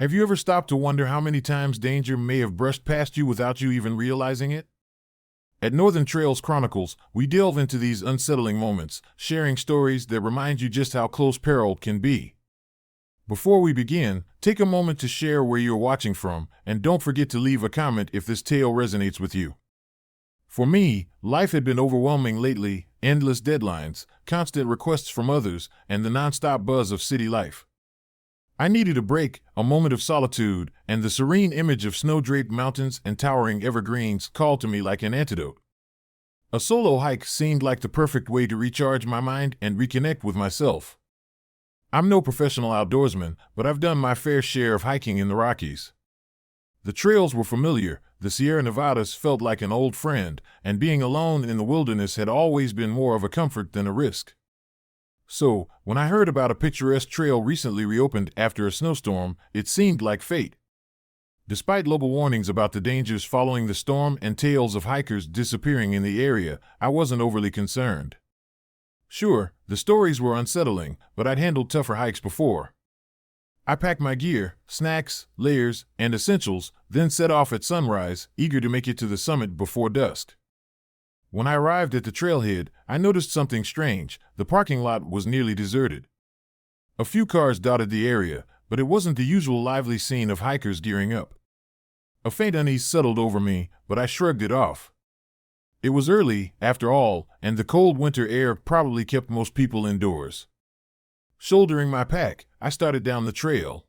Have you ever stopped to wonder how many times danger may have brushed past you without you even realizing it? At Northern Trails Chronicles, we delve into these unsettling moments, sharing stories that remind you just how close peril can be. Before we begin, take a moment to share where you're watching from, and don't forget to leave a comment if this tale resonates with you. For me, life had been overwhelming lately, endless deadlines, constant requests from others, and the nonstop buzz of city life. I needed a break, a moment of solitude, and the serene image of snow-draped mountains and towering evergreens called to me like an antidote. A solo hike seemed like the perfect way to recharge my mind and reconnect with myself. I'm no professional outdoorsman, but I've done my fair share of hiking in the Rockies. The trails were familiar, the Sierra Nevadas felt like an old friend, and being alone in the wilderness had always been more of a comfort than a risk. So, when I heard about a picturesque trail recently reopened after a snowstorm, it seemed like fate. Despite global warnings about the dangers following the storm and tales of hikers disappearing in the area, I wasn't overly concerned. Sure, the stories were unsettling, but I'd handled tougher hikes before. I packed my gear, snacks, layers, and essentials, then set off at sunrise, eager to make it to the summit before dusk. When I arrived at the trailhead, I noticed something strange. The parking lot was nearly deserted. A few cars dotted the area, but it wasn't the usual lively scene of hikers gearing up. A faint unease settled over me, but I shrugged it off. It was early, after all, and the cold winter air probably kept most people indoors. Shouldering my pack, I started down the trail.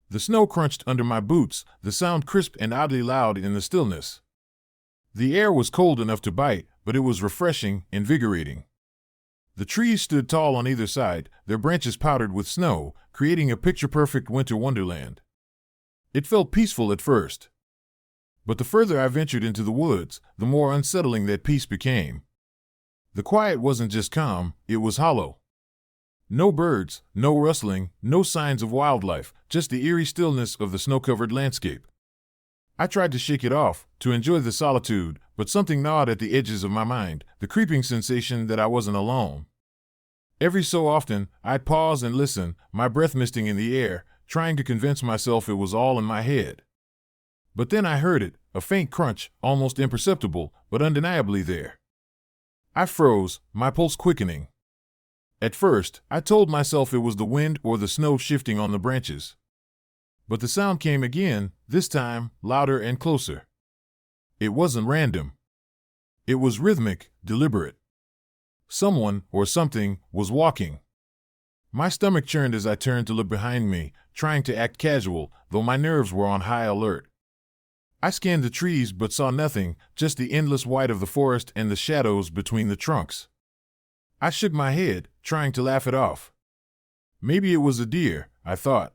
The snow crunched under my boots, the sound crisp and oddly loud in the stillness. The air was cold enough to bite, but it was refreshing, invigorating. The trees stood tall on either side, their branches powdered with snow, creating a picture-perfect winter wonderland. It felt peaceful at first. But the further I ventured into the woods, the more unsettling that peace became. The quiet wasn't just calm, it was hollow. No birds, no rustling, no signs of wildlife, just the eerie stillness of the snow-covered landscape. I tried to shake it off, to enjoy the solitude, but something gnawed at the edges of my mind, the creeping sensation that I wasn't alone. Every so often, I'd pause and listen, my breath misting in the air, trying to convince myself it was all in my head. But then I heard it, a faint crunch, almost imperceptible, but undeniably there. I froze, my pulse quickening. At first, I told myself it was the wind or the snow shifting on the branches. But the sound came again, this time, louder and closer. It wasn't random. It was rhythmic, deliberate. Someone, or something, was walking. My stomach churned as I turned to look behind me, trying to act casual, though my nerves were on high alert. I scanned the trees but saw nothing, just the endless white of the forest and the shadows between the trunks. I shook my head, trying to laugh it off. Maybe it was a deer, I thought.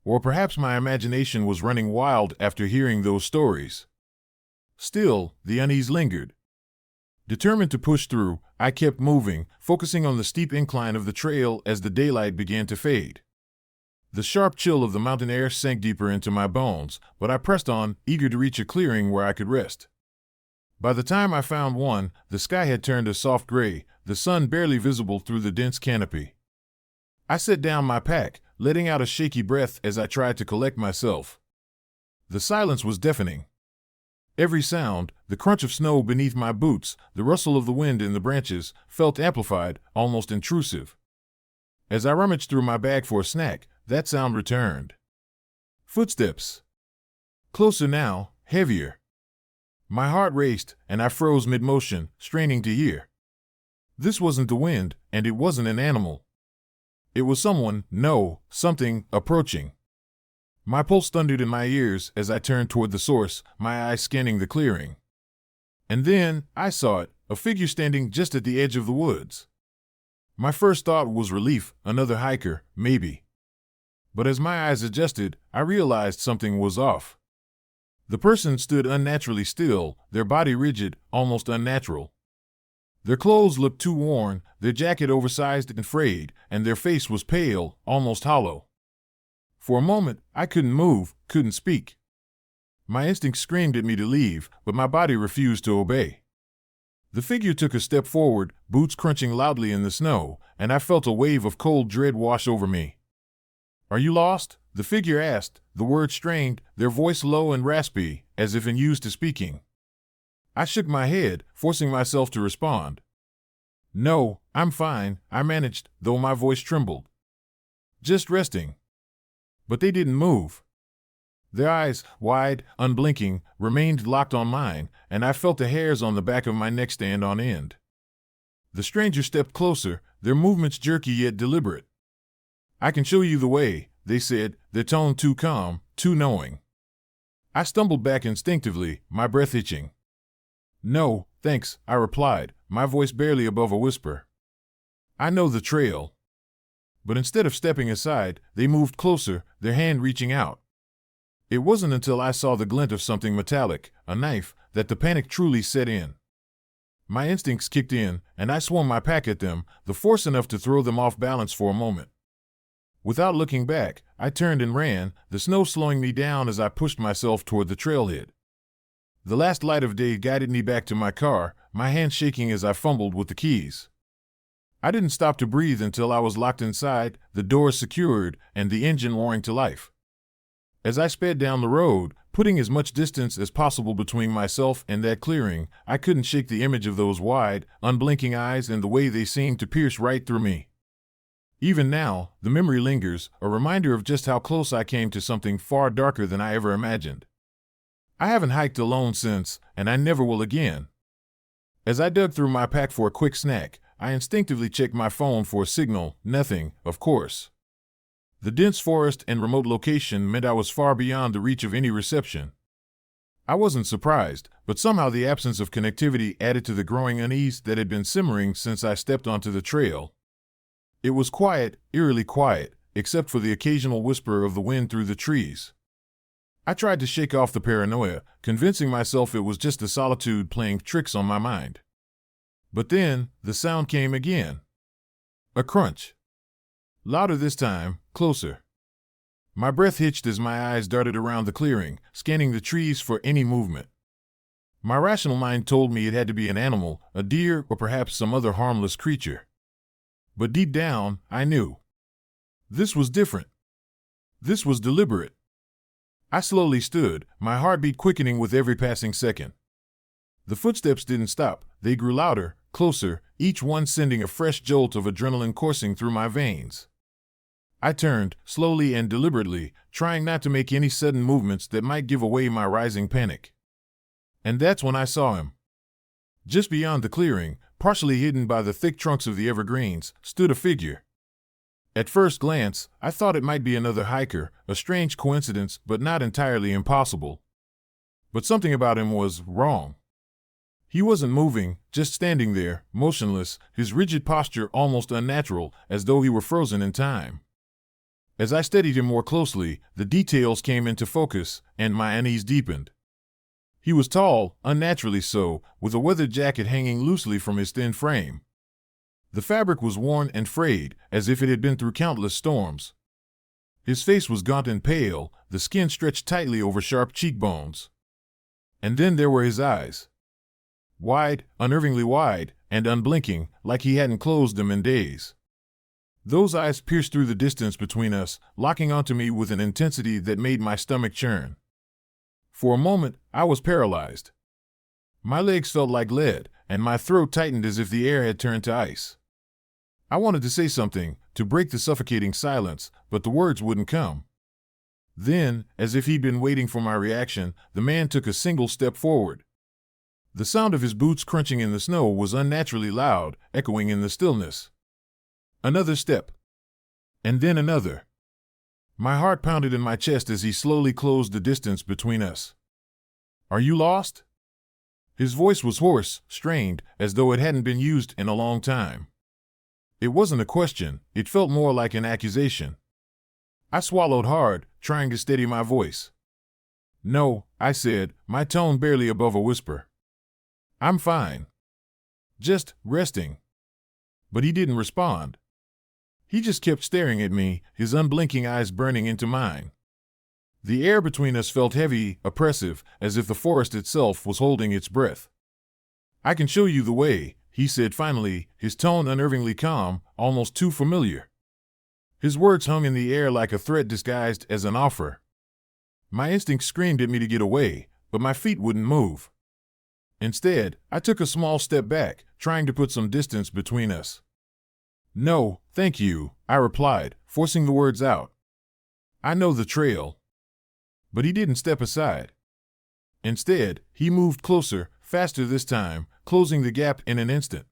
Or perhaps my imagination was running wild after hearing those stories. Still, the unease lingered. Determined to push through, I kept moving, focusing on the steep incline of the trail as the daylight began to fade. The sharp chill of the mountain air sank deeper into my bones, but I pressed on, eager to reach a clearing where I could rest. By the time I found one, the sky had turned a soft gray, the sun barely visible through the dense canopy. I set down my pack, letting out a shaky breath as I tried to collect myself. The silence was deafening. Every sound, the crunch of snow beneath my boots, the rustle of the wind in the branches, felt amplified, almost intrusive. As I rummaged through my bag for a snack, that sound returned. Footsteps. Closer now, heavier. My heart raced, and I froze mid-motion, straining to hear. This wasn't the wind, and it wasn't an animal. It was someone, no, something, approaching. My pulse thundered in my ears as I turned toward the source, my eyes scanning the clearing. And then, I saw it, a figure standing just at the edge of the woods. My first thought was relief, another hiker, maybe. But as my eyes adjusted, I realized something was off. The person stood unnaturally still, their body rigid, almost unnatural. Their clothes looked too worn, their jacket oversized and frayed, and their face was pale, almost hollow. For a moment, I couldn't move, couldn't speak. My instinct screamed at me to leave, but my body refused to obey. The figure took a step forward, boots crunching loudly in the snow, and I felt a wave of cold dread wash over me. "Are you lost?" The figure asked, the words strained, their voice low and raspy, as if unused to speaking. I shook my head, forcing myself to respond. "No, I'm fine," I managed, though my voice trembled. "Just resting." But they didn't move. Their eyes, wide, unblinking, remained locked on mine, and I felt the hairs on the back of my neck stand on end. The stranger stepped closer, their movements jerky yet deliberate. "I can show you the way," they said, their tone too calm, too knowing. I stumbled back instinctively, my breath itching. "No, thanks," I replied, my voice barely above a whisper. "I know the trail." But instead of stepping aside, they moved closer, their hand reaching out. It wasn't until I saw the glint of something metallic, a knife, that the panic truly set in. My instincts kicked in, and I swung my pack at them, the force enough to throw them off balance for a moment. Without looking back, I turned and ran, the snow slowing me down as I pushed myself toward the trailhead. The last light of day guided me back to my car, my hands shaking as I fumbled with the keys. I didn't stop to breathe until I was locked inside, the doors secured, and the engine roaring to life. As I sped down the road, putting as much distance as possible between myself and that clearing, I couldn't shake the image of those wide, unblinking eyes and the way they seemed to pierce right through me. Even now, the memory lingers, a reminder of just how close I came to something far darker than I ever imagined. I haven't hiked alone since, and I never will again. As I dug through my pack for a quick snack, I instinctively checked my phone for a signal. Nothing, of course. The dense forest and remote location meant I was far beyond the reach of any reception. I wasn't surprised, but somehow the absence of connectivity added to the growing unease that had been simmering since I stepped onto the trail. It was quiet, eerily quiet, except for the occasional whisper of the wind through the trees. I tried to shake off the paranoia, convincing myself it was just the solitude playing tricks on my mind. But then, the sound came again. A crunch. Louder this time, closer. My breath hitched as my eyes darted around the clearing, scanning the trees for any movement. My rational mind told me it had to be an animal, a deer, or perhaps some other harmless creature. But deep down, I knew. This was different. This was deliberate. I slowly stood, my heartbeat quickening with every passing second. The footsteps didn't stop, they grew louder, closer, each one sending a fresh jolt of adrenaline coursing through my veins. I turned, slowly and deliberately, trying not to make any sudden movements that might give away my rising panic. And that's when I saw him. Just beyond the clearing, partially hidden by the thick trunks of the evergreens, stood a figure. At first glance, I thought it might be another hiker, a strange coincidence, but not entirely impossible. But something about him was wrong. He wasn't moving, just standing there, motionless, his rigid posture almost unnatural, as though he were frozen in time. As I studied him more closely, the details came into focus, and my unease deepened. He was tall, unnaturally so, with a weathered jacket hanging loosely from his thin frame. The fabric was worn and frayed, as if it had been through countless storms. His face was gaunt and pale, the skin stretched tightly over sharp cheekbones. And then there were his eyes. Wide, unnervingly wide, and unblinking, like he hadn't closed them in days. Those eyes pierced through the distance between us, locking onto me with an intensity that made my stomach churn. For a moment, I was paralyzed. My legs felt like lead, and my throat tightened as if the air had turned to ice. I wanted to say something, to break the suffocating silence, but the words wouldn't come. Then, as if he'd been waiting for my reaction, the man took a single step forward. The sound of his boots crunching in the snow was unnaturally loud, echoing in the stillness. Another step. And then another. My heart pounded in my chest as he slowly closed the distance between us. "Are you lost?" His voice was hoarse, strained, as though it hadn't been used in a long time. It wasn't a question, it felt more like an accusation. I swallowed hard, trying to steady my voice. "No," I said, my tone barely above a whisper. "I'm fine. Just resting." But he didn't respond. He just kept staring at me, his unblinking eyes burning into mine. The air between us felt heavy, oppressive, as if the forest itself was holding its breath. "I can show you the way," he said finally, his tone unnervingly calm, almost too familiar. His words hung in the air like a threat disguised as an offer. My instinct screamed at me to get away, but my feet wouldn't move. Instead, I took a small step back, trying to put some distance between us. "No, thank you," I replied, forcing the words out. "I know the trail." But he didn't step aside. Instead, he moved closer, faster this time, closing the gap in an instant.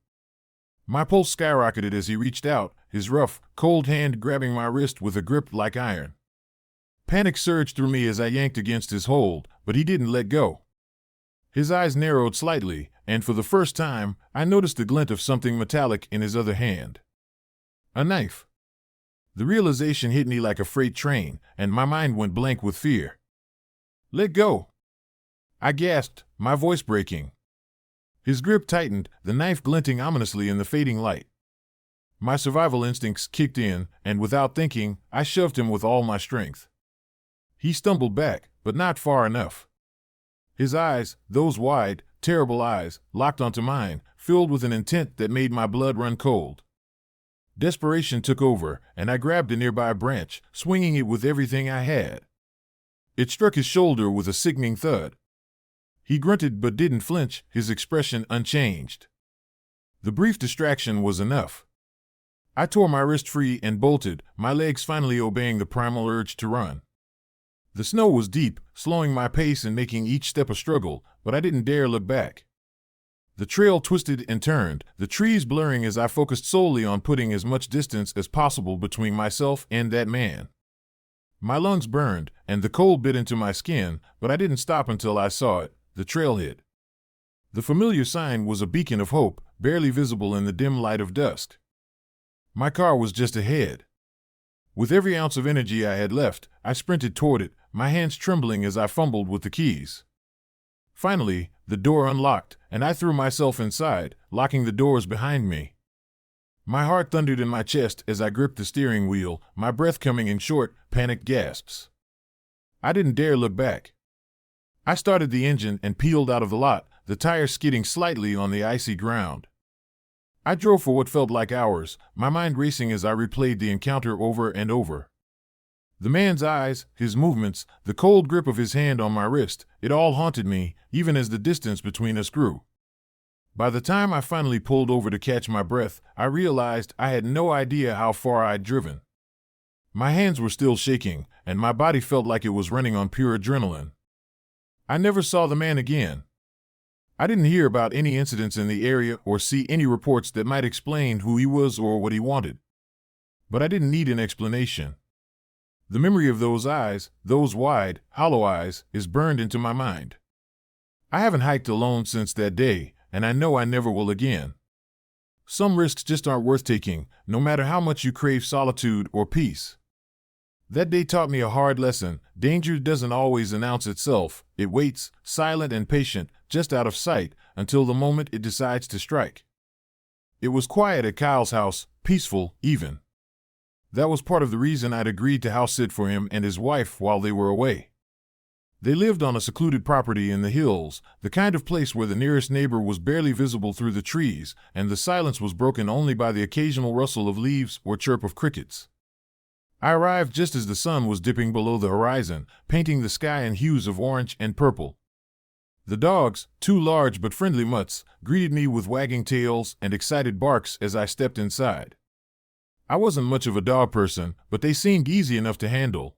My pulse skyrocketed as he reached out, his rough, cold hand grabbing my wrist with a grip like iron. Panic surged through me as I yanked against his hold, but he didn't let go. His eyes narrowed slightly, and for the first time, I noticed the glint of something metallic in his other hand. A knife. The realization hit me like a freight train, and my mind went blank with fear. "Let go!" I gasped, my voice breaking. His grip tightened, the knife glinting ominously in the fading light. My survival instincts kicked in, and without thinking, I shoved him with all my strength. He stumbled back, but not far enough. His eyes, those wide, terrible eyes, locked onto mine, filled with an intent that made my blood run cold. Desperation took over, and I grabbed a nearby branch, swinging it with everything I had. It struck his shoulder with a sickening thud. He grunted but didn't flinch, his expression unchanged. The brief distraction was enough. I tore my wrist free and bolted, my legs finally obeying the primal urge to run. The snow was deep, slowing my pace and making each step a struggle, but I didn't dare look back. The trail twisted and turned, the trees blurring as I focused solely on putting as much distance as possible between myself and that man. My lungs burned, and the cold bit into my skin, but I didn't stop until I saw it, the trailhead. The familiar sign was a beacon of hope, barely visible in the dim light of dusk. My car was just ahead. With every ounce of energy I had left, I sprinted toward it, my hands trembling as I fumbled with the keys. Finally, the door unlocked, and I threw myself inside, locking the doors behind me. My heart thundered in my chest as I gripped the steering wheel, my breath coming in short, panicked gasps. I didn't dare look back. I started the engine and peeled out of the lot, the tires skidding slightly on the icy ground. I drove for what felt like hours, my mind racing as I replayed the encounter over and over. The man's eyes, his movements, the cold grip of his hand on my wrist, it all haunted me, even as the distance between us grew. By the time I finally pulled over to catch my breath, I realized I had no idea how far I'd driven. My hands were still shaking, and my body felt like it was running on pure adrenaline. I never saw the man again. I didn't hear about any incidents in the area or see any reports that might explain who he was or what he wanted. But I didn't need an explanation. The memory of those eyes, those wide, hollow eyes, is burned into my mind. I haven't hiked alone since that day, and I know I never will again. Some risks just aren't worth taking, no matter how much you crave solitude or peace. That day taught me a hard lesson. Danger doesn't always announce itself. It waits, silent and patient, just out of sight, until the moment it decides to strike. It was quiet at Kyle's house, peaceful, even. That was part of the reason I'd agreed to house sit for him and his wife while they were away. They lived on a secluded property in the hills, the kind of place where the nearest neighbor was barely visible through the trees, and the silence was broken only by the occasional rustle of leaves or chirp of crickets. I arrived just as the sun was dipping below the horizon, painting the sky in hues of orange and purple. The dogs, two large but friendly mutts, greeted me with wagging tails and excited barks as I stepped inside. I wasn't much of a dog person, but they seemed easy enough to handle.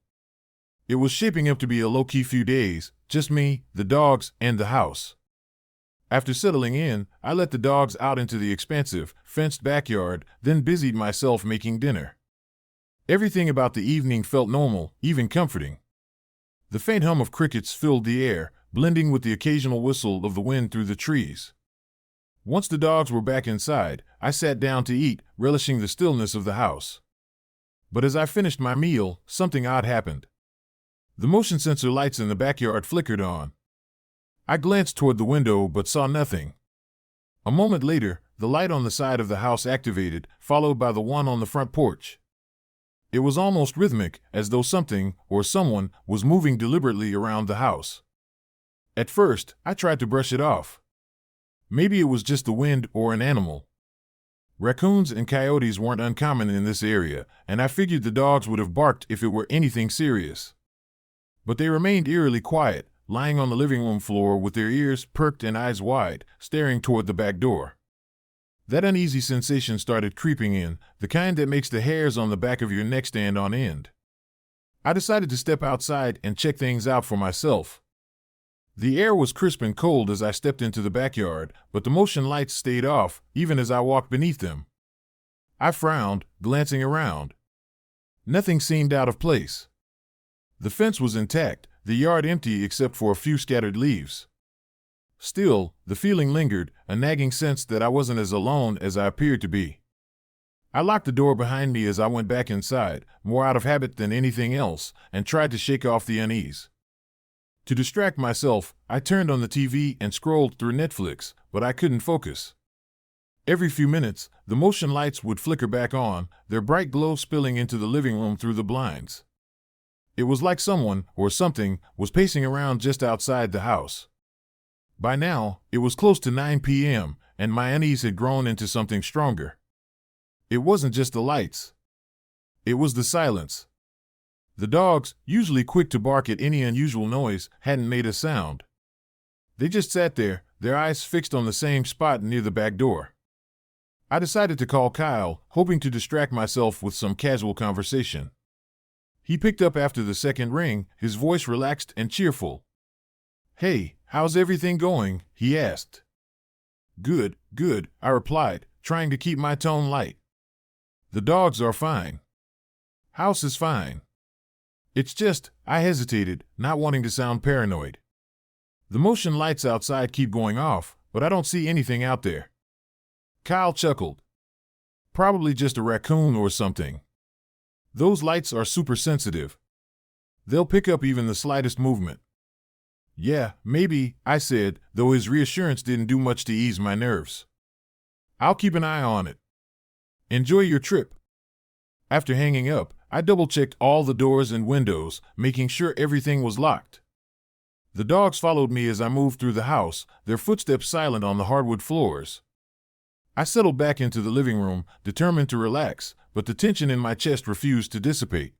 It was shaping up to be a low-key few days, just me, the dogs, and the house. After settling in, I let the dogs out into the expansive, fenced backyard, then busied myself making dinner. Everything about the evening felt normal, even comforting. The faint hum of crickets filled the air, blending with the occasional whistle of the wind through the trees. Once the dogs were back inside, I sat down to eat, relishing the stillness of the house. But as I finished my meal, something odd happened. The motion sensor lights in the backyard flickered on. I glanced toward the window but saw nothing. A moment later, the light on the side of the house activated, followed by the one on the front porch. It was almost rhythmic, as though something, or someone, was moving deliberately around the house. At first, I tried to brush it off. Maybe it was just the wind or an animal. Raccoons and coyotes weren't uncommon in this area, and I figured the dogs would have barked if it were anything serious. But they remained eerily quiet, lying on the living room floor with their ears perked and eyes wide, staring toward the back door. That uneasy sensation started creeping in, the kind that makes the hairs on the back of your neck stand on end. I decided to step outside and check things out for myself. The air was crisp and cold as I stepped into the backyard, but the motion lights stayed off, even as I walked beneath them. I frowned, glancing around. Nothing seemed out of place. The fence was intact, the yard empty except for a few scattered leaves. Still, the feeling lingered, a nagging sense that I wasn't as alone as I appeared to be. I locked the door behind me as I went back inside, more out of habit than anything else, and tried to shake off the unease. To distract myself, I turned on the TV and scrolled through Netflix, but I couldn't focus. Every few minutes, the motion lights would flicker back on, their bright glow spilling into the living room through the blinds. It was like someone, or something, was pacing around just outside the house. By now, it was close to 9 p.m., and my unease had grown into something stronger. It wasn't just the lights. It was the silence. The dogs, usually quick to bark at any unusual noise, hadn't made a sound. They just sat there, their eyes fixed on the same spot near the back door. I decided to call Kyle, hoping to distract myself with some casual conversation. He picked up after the second ring, his voice relaxed and cheerful. "Hey, how's everything going?" he asked. "Good, good," I replied, trying to keep my tone light. "The dogs are fine. House is fine. It's just," I hesitated, not wanting to sound paranoid. "The motion lights outside keep going off, but I don't see anything out there." Kyle chuckled. "Probably just a raccoon or something. Those lights are super sensitive. They'll pick up even the slightest movement." "Yeah, maybe," I said, though his reassurance didn't do much to ease my nerves. "I'll keep an eye on it. Enjoy your trip." After hanging up, I double-checked all the doors and windows, making sure everything was locked. The dogs followed me as I moved through the house, their footsteps silent on the hardwood floors. I settled back into the living room, determined to relax, but the tension in my chest refused to dissipate.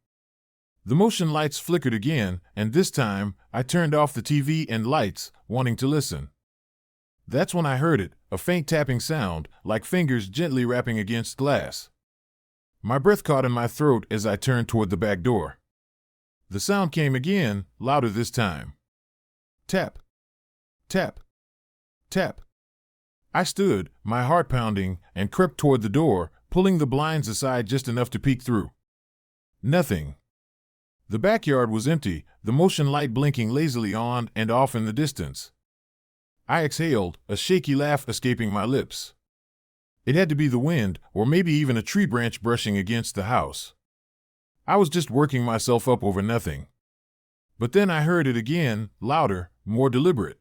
The motion lights flickered again, and this time, I turned off the TV and lights, wanting to listen. That's when I heard it, a faint tapping sound, like fingers gently rapping against glass. My breath caught in my throat as I turned toward the back door. The sound came again, louder this time. Tap. Tap. Tap. I stood, my heart pounding, and crept toward the door, pulling the blinds aside just enough to peek through. Nothing. The backyard was empty, the motion light blinking lazily on and off in the distance. I exhaled, a shaky laugh escaping my lips. It had to be the wind, or maybe even a tree branch brushing against the house. I was just working myself up over nothing. But then I heard it again, louder, more deliberate.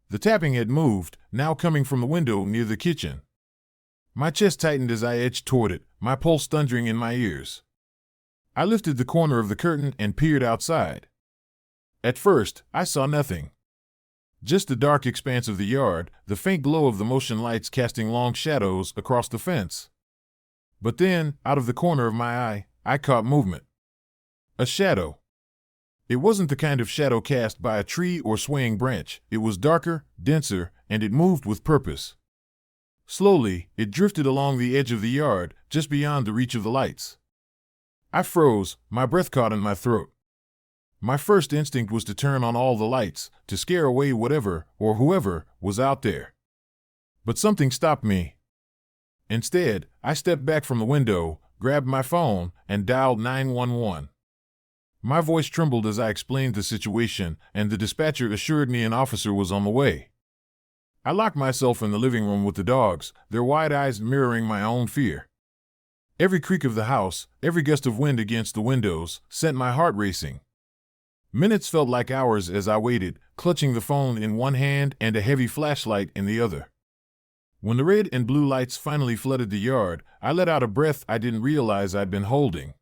The tapping had moved, now coming from the window near the kitchen. My chest tightened as I edged toward it, my pulse thundering in my ears. I lifted the corner of the curtain and peered outside. At first, I saw nothing. Just the dark expanse of the yard, the faint glow of the motion lights casting long shadows across the fence. But then, out of the corner of my eye, I caught movement. A shadow. It wasn't the kind of shadow cast by a tree or swaying branch. It was darker, denser, and it moved with purpose. Slowly, it drifted along the edge of the yard, just beyond the reach of the lights. I froze, my breath caught in my throat. My first instinct was to turn on all the lights, to scare away whatever, or whoever, was out there. But something stopped me. Instead, I stepped back from the window, grabbed my phone, and dialed 911. My voice trembled as I explained the situation, and the dispatcher assured me an officer was on the way. I locked myself in the living room with the dogs, their wide eyes mirroring my own fear. Every creak of the house, every gust of wind against the windows, sent my heart racing. Minutes felt like hours as I waited, clutching the phone in one hand and a heavy flashlight in the other. When the red and blue lights finally flooded the yard, I let out a breath I didn't realize I'd been holding.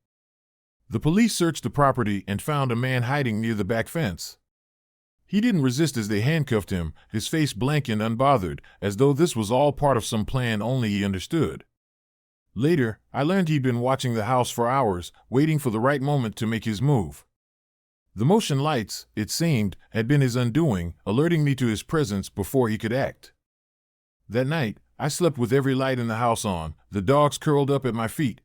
The police searched the property and found a man hiding near the back fence. He didn't resist as they handcuffed him, his face blank and unbothered, as though this was all part of some plan only he understood. Later, I learned he'd been watching the house for hours, waiting for the right moment to make his move. The motion lights, it seemed, had been his undoing, alerting me to his presence before he could act. That night, I slept with every light in the house on, the dogs curled up at my feet.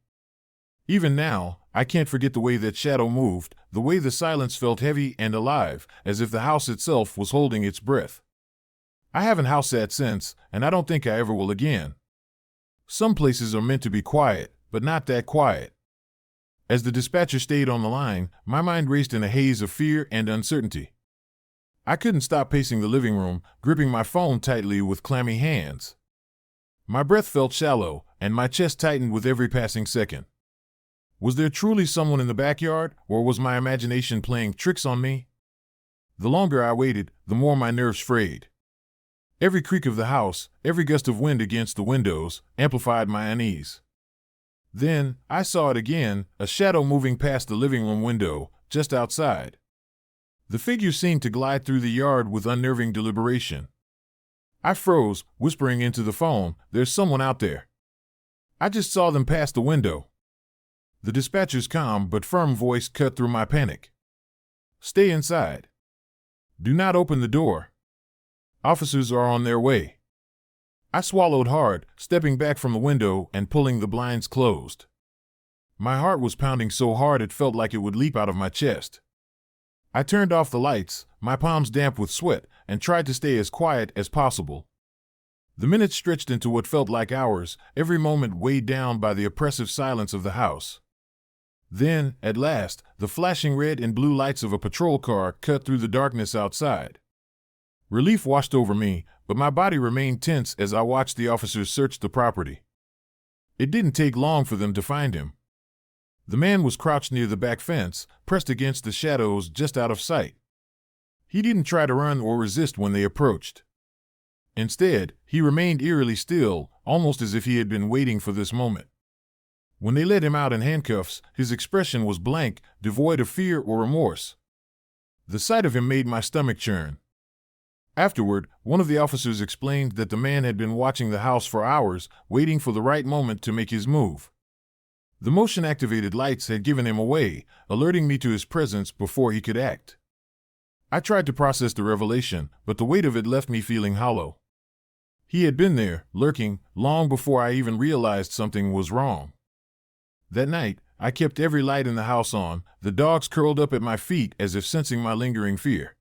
Even now, I can't forget the way that shadow moved, the way the silence felt heavy and alive, as if the house itself was holding its breath. I haven't house sat since, and I don't think I ever will again. Some places are meant to be quiet, but not that quiet. As the dispatcher stayed on the line, my mind raced in a haze of fear and uncertainty. I couldn't stop pacing the living room, gripping my phone tightly with clammy hands. My breath felt shallow, and my chest tightened with every passing second. Was there truly someone in the backyard, or was my imagination playing tricks on me? The longer I waited, the more my nerves frayed. Every creak of the house, every gust of wind against the windows, amplified my unease. Then, I saw it again, a shadow moving past the living room window, just outside. The figure seemed to glide through the yard with unnerving deliberation. I froze, whispering into the phone, "There's someone out there." I just saw them pass the window. The dispatcher's calm but firm voice cut through my panic. "Stay inside. Do not open the door. Officers are on their way." I swallowed hard, stepping back from the window and pulling the blinds closed. My heart was pounding so hard it felt like it would leap out of my chest. I turned off the lights, my palms damp with sweat, and tried to stay as quiet as possible. The minutes stretched into what felt like hours, every moment weighed down by the oppressive silence of the house. Then, at last, the flashing red and blue lights of a patrol car cut through the darkness outside. Relief washed over me, but my body remained tense as I watched the officers search the property. It didn't take long for them to find him. The man was crouched near the back fence, pressed against the shadows just out of sight. He didn't try to run or resist when they approached. Instead, he remained eerily still, almost as if he had been waiting for this moment. When they led him out in handcuffs, his expression was blank, devoid of fear or remorse. The sight of him made my stomach churn. Afterward, one of the officers explained that the man had been watching the house for hours, waiting for the right moment to make his move. The motion-activated lights had given him away, alerting me to his presence before he could act. I tried to process the revelation, but the weight of it left me feeling hollow. He had been there, lurking, long before I even realized something was wrong. That night, I kept every light in the house on, the dogs curled up at my feet as if sensing my lingering fear.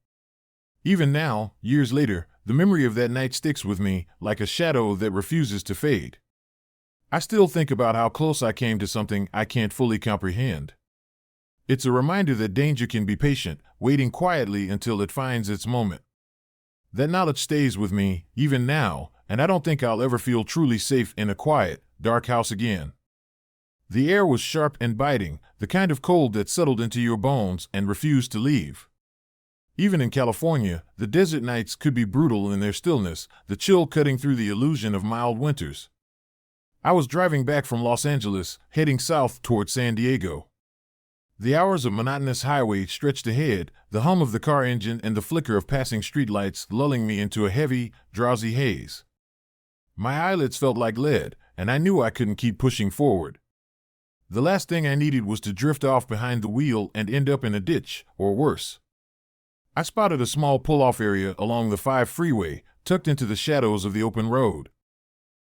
Even now, years later, the memory of that night sticks with me, like a shadow that refuses to fade. I still think about how close I came to something I can't fully comprehend. It's a reminder that danger can be patient, waiting quietly until it finds its moment. That knowledge stays with me, even now, and I don't think I'll ever feel truly safe in a quiet, dark house again. The air was sharp and biting, the kind of cold that settled into your bones and refused to leave. Even in California, the desert nights could be brutal in their stillness, the chill cutting through the illusion of mild winters. I was driving back from Los Angeles, heading south toward San Diego. The hours of monotonous highway stretched ahead, the hum of the car engine and the flicker of passing streetlights lulling me into a heavy, drowsy haze. My eyelids felt like lead, and I knew I couldn't keep pushing forward. The last thing I needed was to drift off behind the wheel and end up in a ditch, or worse. I spotted a small pull-off area along the 5 freeway, tucked into the shadows of the open road.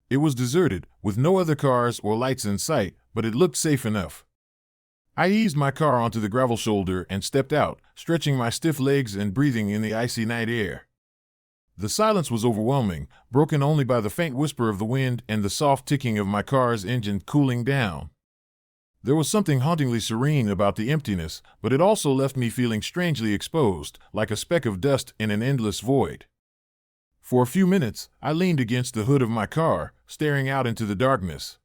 It was deserted, with no other cars or lights in sight, but it looked safe enough. I eased my car onto the gravel shoulder and stepped out, stretching my stiff legs and breathing in the icy night air. The silence was overwhelming, broken only by the faint whisper of the wind and the soft ticking of my car's engine cooling down. There was something hauntingly serene about the emptiness, but it also left me feeling strangely exposed, like a speck of dust in an endless void. For a few minutes, I leaned against the hood of my car, staring out into the darkness.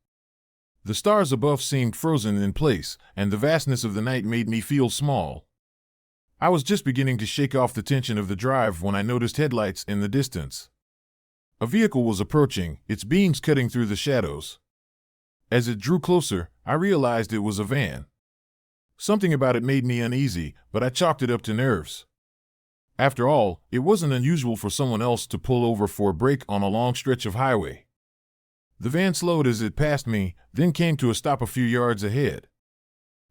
The stars above seemed frozen in place, and the vastness of the night made me feel small. I was just beginning to shake off the tension of the drive when I noticed headlights in the distance. A vehicle was approaching, its beams cutting through the shadows. As it drew closer, I realized it was a van. Something about it made me uneasy, but I chalked it up to nerves. After all, it wasn't unusual for someone else to pull over for a break on a long stretch of highway. The van slowed as it passed me, then came to a stop a few yards ahead.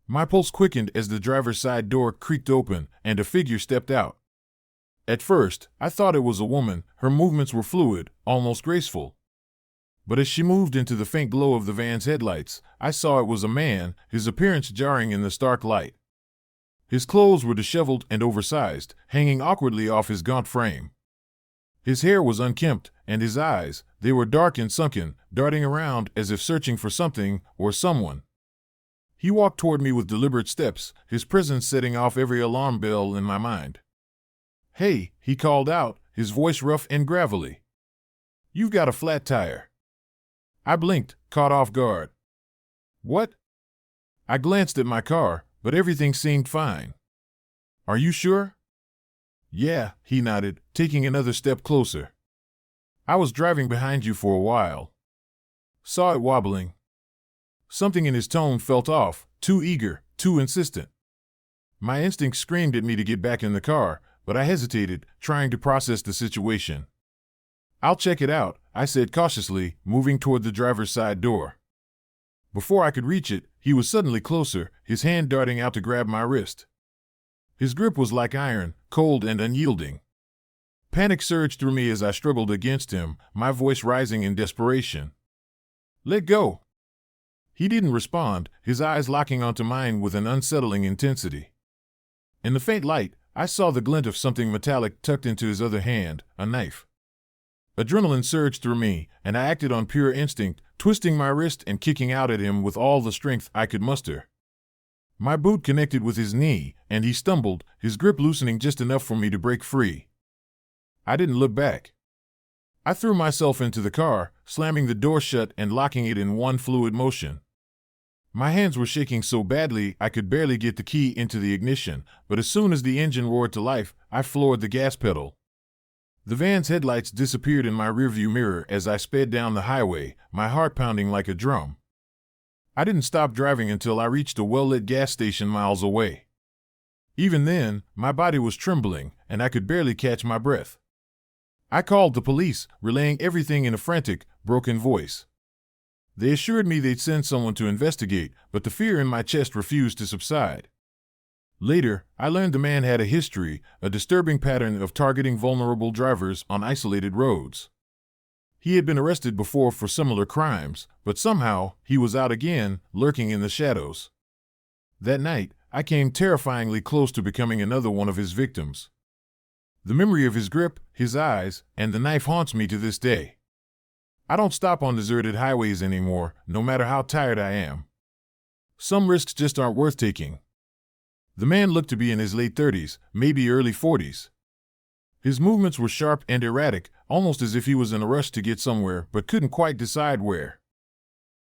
My pulse quickened as the driver's side door creaked open and a figure stepped out. At first, I thought it was a woman. Her movements were fluid, almost graceful. But as she moved into the faint glow of the van's headlights, I saw it was a man, his appearance jarring in the stark light. His clothes were disheveled and oversized, hanging awkwardly off his gaunt frame. His hair was unkempt, and his eyes, they were dark and sunken, darting around as if searching for something or someone. He walked toward me with deliberate steps, his presence setting off every alarm bell in my mind. "Hey," he called out, his voice rough and gravelly. "You've got a flat tire." I blinked, caught off guard. "What?" I glanced at my car, but everything seemed fine. "Are you sure?" "Yeah," he nodded, taking another step closer. "I was driving behind you for a while. Saw it wobbling." Something in his tone felt off, too eager, too insistent. My instinct screamed at me to get back in the car, but I hesitated, trying to process the situation. "I'll check it out," I said cautiously, moving toward the driver's side door. Before I could reach it, he was suddenly closer, his hand darting out to grab my wrist. His grip was like iron, cold and unyielding. Panic surged through me as I struggled against him, my voice rising in desperation. "Let go!" He didn't respond, his eyes locking onto mine with an unsettling intensity. In the faint light, I saw the glint of something metallic tucked into his other hand, a knife. Adrenaline surged through me, and I acted on pure instinct, twisting my wrist and kicking out at him with all the strength I could muster. My boot connected with his knee, and he stumbled, his grip loosening just enough for me to break free. I didn't look back. I threw myself into the car, slamming the door shut and locking it in one fluid motion. My hands were shaking so badly I could barely get the key into the ignition, but as soon as the engine roared to life, I floored the gas pedal. The van's headlights disappeared in my rearview mirror as I sped down the highway, my heart pounding like a drum. I didn't stop driving until I reached a well-lit gas station miles away. Even then, my body was trembling, and I could barely catch my breath. I called the police, relaying everything in a frantic, broken voice. They assured me they'd send someone to investigate, but the fear in my chest refused to subside. Later, I learned the man had a history, a disturbing pattern of targeting vulnerable drivers on isolated roads. He had been arrested before for similar crimes, but somehow, he was out again, lurking in the shadows. That night, I came terrifyingly close to becoming another one of his victims. The memory of his grip, his eyes, and the knife haunts me to this day. I don't stop on deserted highways anymore, no matter how tired I am. Some risks just aren't worth taking. The man looked to be in his late 30s, maybe early 40s. His movements were sharp and erratic, almost as if he was in a rush to get somewhere but couldn't quite decide where.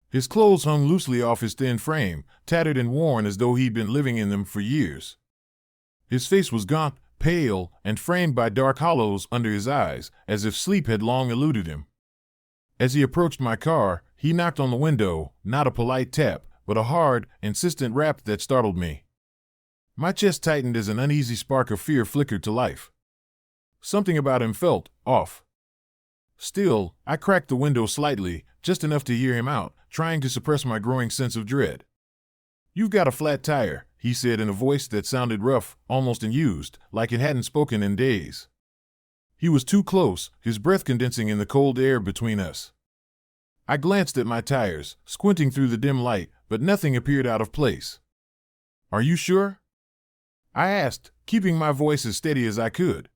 His clothes hung loosely off his thin frame, tattered and worn as though he'd been living in them for years. His face was gaunt, pale, and framed by dark hollows under his eyes, as if sleep had long eluded him. As he approached my car, he knocked on the window, not a polite tap, but a hard, insistent rap that startled me. My chest tightened as an uneasy spark of fear flickered to life. Something about him felt off. Still, I cracked the window slightly, just enough to hear him out, trying to suppress my growing sense of dread. "You've got a flat tire," he said in a voice that sounded rough, almost unused, like it hadn't spoken in days. He was too close, his breath condensing in the cold air between us. I glanced at my tires, squinting through the dim light, but nothing appeared out of place. "Are you sure?" I asked, keeping my voice as steady as I could.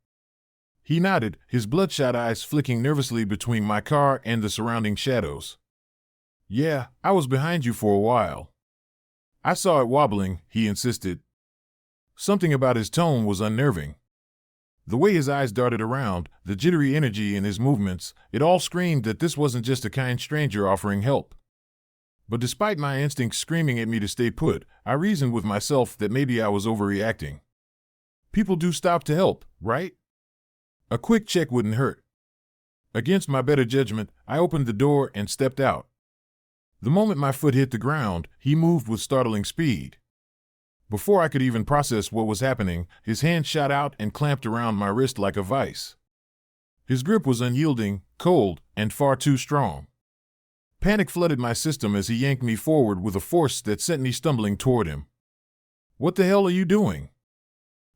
He nodded, his bloodshot eyes flicking nervously between my car and the surrounding shadows. "Yeah, I was behind you for a while." "I saw it wobbling," he insisted. Something about his tone was unnerving. The way his eyes darted around, the jittery energy in his movements, it all screamed that this wasn't just a kind stranger offering help. But despite my instincts screaming at me to stay put, I reasoned with myself that maybe I was overreacting. People do stop to help, right? A quick check wouldn't hurt. Against my better judgment, I opened the door and stepped out. The moment my foot hit the ground, he moved with startling speed. Before I could even process what was happening, his hand shot out and clamped around my wrist like a vice. His grip was unyielding, cold, and far too strong. Panic flooded my system as he yanked me forward with a force that sent me stumbling toward him. "What the hell are you doing?"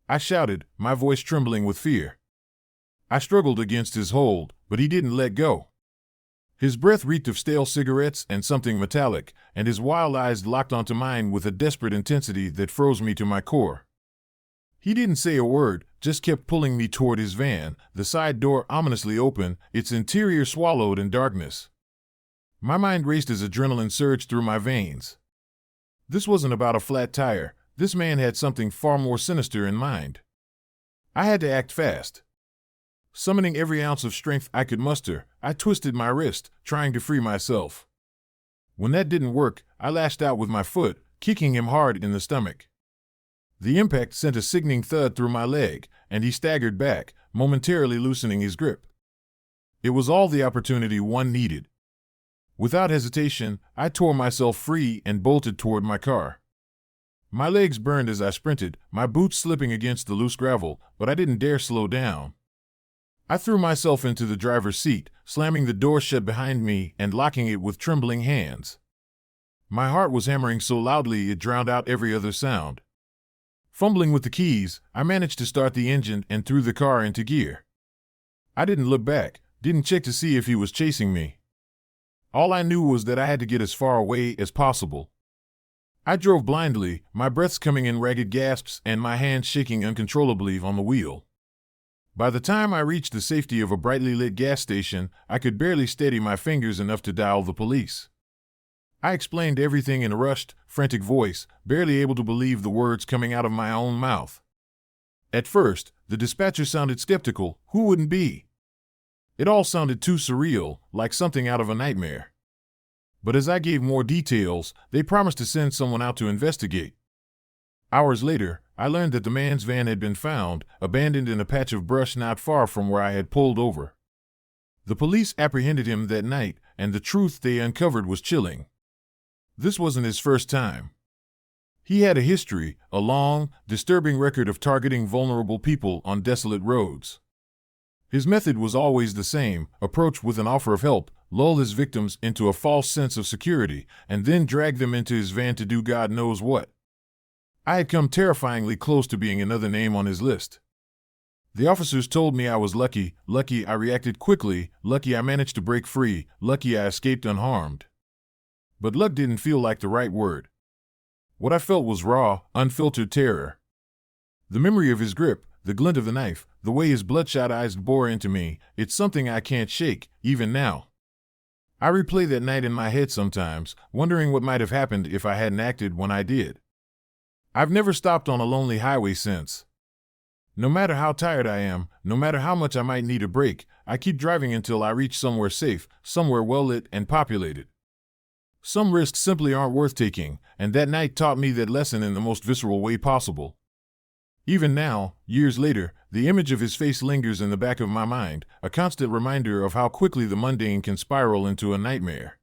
I shouted, my voice trembling with fear. I struggled against his hold, but he didn't let go. His breath reeked of stale cigarettes and something metallic, and his wild eyes locked onto mine with a desperate intensity that froze me to my core. He didn't say a word, just kept pulling me toward his van, the side door ominously open, its interior swallowed in darkness. My mind raced as adrenaline surged through my veins. This wasn't about a flat tire. This man had something far more sinister in mind. I had to act fast. Summoning every ounce of strength I could muster, I twisted my wrist, trying to free myself. When that didn't work, I lashed out with my foot, kicking him hard in the stomach. The impact sent a sickening thud through my leg, and he staggered back, momentarily loosening his grip. It was all the opportunity one needed. Without hesitation, I tore myself free and bolted toward my car. My legs burned as I sprinted, my boots slipping against the loose gravel, but I didn't dare slow down. I threw myself into the driver's seat, slamming the door shut behind me and locking it with trembling hands. My heart was hammering so loudly it drowned out every other sound. Fumbling with the keys, I managed to start the engine and threw the car into gear. I didn't look back, didn't check to see if he was chasing me. All I knew was that I had to get as far away as possible. I drove blindly, my breaths coming in ragged gasps and my hands shaking uncontrollably on the wheel. By the time I reached the safety of a brightly lit gas station, I could barely steady my fingers enough to dial the police. I explained everything in a rushed, frantic voice, barely able to believe the words coming out of my own mouth. At first, the dispatcher sounded skeptical. Who wouldn't be? It all sounded too surreal, like something out of a nightmare. But as I gave more details, they promised to send someone out to investigate. Hours later, I learned that the man's van had been found, abandoned in a patch of brush not far from where I had pulled over. The police apprehended him that night, and the truth they uncovered was chilling. This wasn't his first time. He had a history, a long, disturbing record of targeting vulnerable people on desolate roads. His method was always the same: approach with an offer of help, lull his victims into a false sense of security, and then drag them into his van to do God knows what. I had come terrifyingly close to being another name on his list. The officers told me I was lucky I reacted quickly, lucky I managed to break free, lucky I escaped unharmed. But luck didn't feel like the right word. What I felt was raw, unfiltered terror. The memory of his grip, the glint of the knife, the way his bloodshot eyes bore into me, it's something I can't shake, even now. I replay that night in my head sometimes, wondering what might have happened if I hadn't acted when I did. I've never stopped on a lonely highway since. No matter how tired I am, no matter how much I might need a break, I keep driving until I reach somewhere safe, somewhere well-lit and populated. Some risks simply aren't worth taking, and that night taught me that lesson in the most visceral way possible. Even now, years later, the image of his face lingers in the back of my mind, a constant reminder of how quickly the mundane can spiral into a nightmare.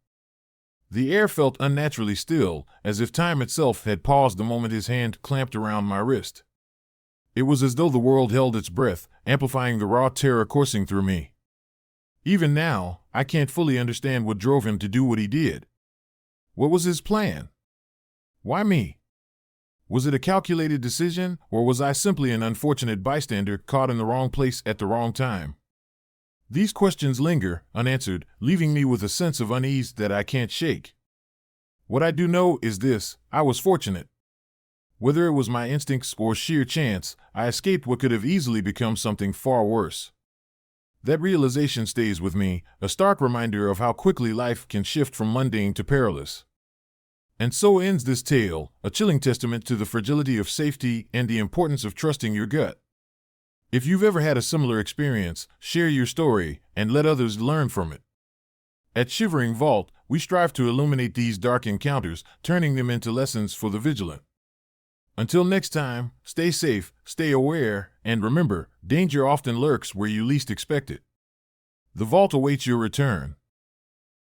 The air felt unnaturally still, as if time itself had paused the moment his hand clamped around my wrist. It was as though the world held its breath, amplifying the raw terror coursing through me. Even now, I can't fully understand what drove him to do what he did. What was his plan? Why me? Was it a calculated decision, or was I simply an unfortunate bystander caught in the wrong place at the wrong time? These questions linger, unanswered, leaving me with a sense of unease that I can't shake. What I do know is this: I was fortunate. Whether it was my instincts or sheer chance, I escaped what could have easily become something far worse. That realization stays with me, a stark reminder of how quickly life can shift from mundane to perilous. And so ends this tale, a chilling testament to the fragility of safety and the importance of trusting your gut. If you've ever had a similar experience, share your story and let others learn from it. At Shivering Vault, we strive to illuminate these dark encounters, turning them into lessons for the vigilant. Until next time, stay safe, stay aware, and remember, danger often lurks where you least expect it. The vault awaits your return.